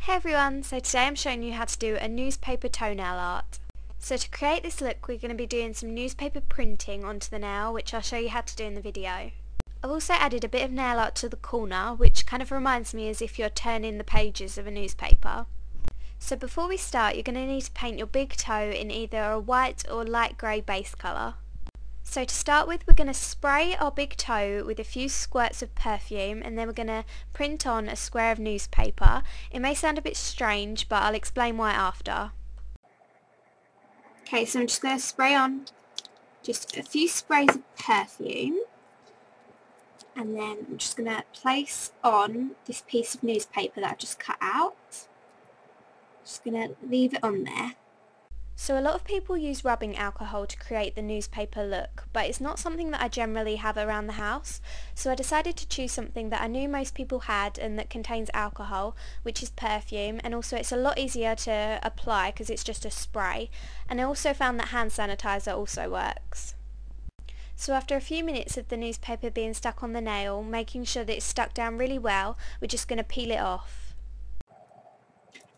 Hey everyone, so today I'm showing you how to do a newspaper toenail art. So to create this look we're going to be doing some newspaper printing onto the nail, which I'll show you how to do in the video. I've also added a bit of nail art to the corner, which kind of reminds me as if you're turning the pages of a newspaper. So before we start you're going to need to paint your big toe in either a white or light grey base colour. So to start with we're going to spray our big toe with a few squirts of perfume and then we're going to print on a square of newspaper. It may sound a bit strange but I'll explain why after. Okay, so I'm just going to spray on just a few sprays of perfume and then I'm just going to place on this piece of newspaper that I've just cut out. Just going to leave it on there. So a lot of people use rubbing alcohol to create the newspaper look, but it's not something that I generally have around the house, so I decided to choose something that I knew most people had and that contains alcohol, which is perfume, and also it's a lot easier to apply because it's just a spray, and I also found that hand sanitizer also works. So after a few minutes of the newspaper being stuck on the nail, making sure that it's stuck down really well, we're just going to peel it off.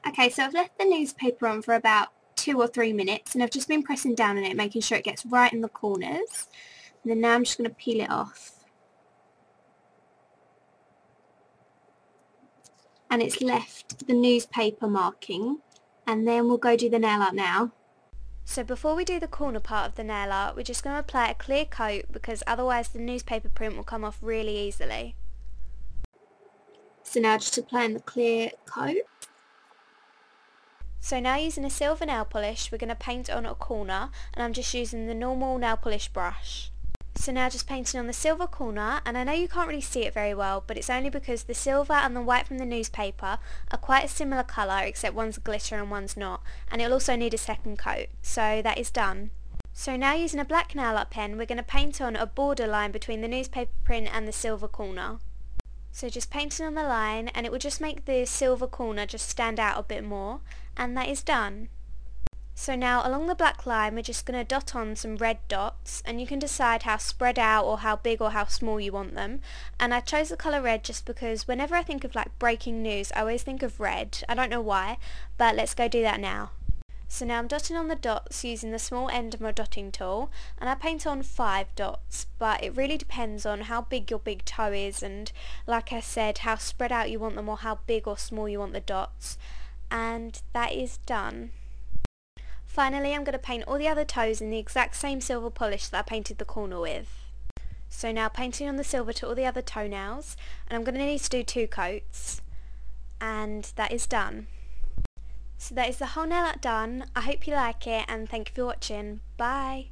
Okay, so I've left the newspaper on for about 2 or 3 minutes and I've just been pressing down on it, making sure it gets right in the corners, and then now I'm just going to peel it off, and it's left the newspaper marking, and then we'll go do the nail art now. So before we do the corner part of the nail art we're just going to apply a clear coat because otherwise the newspaper print will come off really easily. So now just applying the clear coat. So now using a silver nail polish we're going to paint on a corner, and I'm just using the normal nail polish brush. So now just painting on the silver corner, and I know you can't really see it very well but it's only because the silver and the white from the newspaper are quite a similar colour except one's glitter and one's not, and it'll also need a second coat. So that is done. So now using a black nail art pen we're going to paint on a border line between the newspaper print and the silver corner. So just painting on the line, and it will just make the silver corner just stand out a bit more, and that is done. So now along the black line we're just going to dot on some red dots, and you can decide how spread out or how big or how small you want them, and I chose the colour red just because whenever I think of like breaking news I always think of red. I don't know why, but let's go do that now. So now I'm dotting on the dots using the small end of my dotting tool, and I paint on 5 dots, but it really depends on how big your big toe is and, like I said, how spread out you want them or how big or small you want the dots, and that is done. Finally I'm going to paint all the other toes in the exact same silver polish that I painted the corner with. So now painting on the silver to all the other toenails, and I'm going to need to do 2 coats, and that is done. So that is the whole nail art done. I hope you like it and thank you for watching. Bye!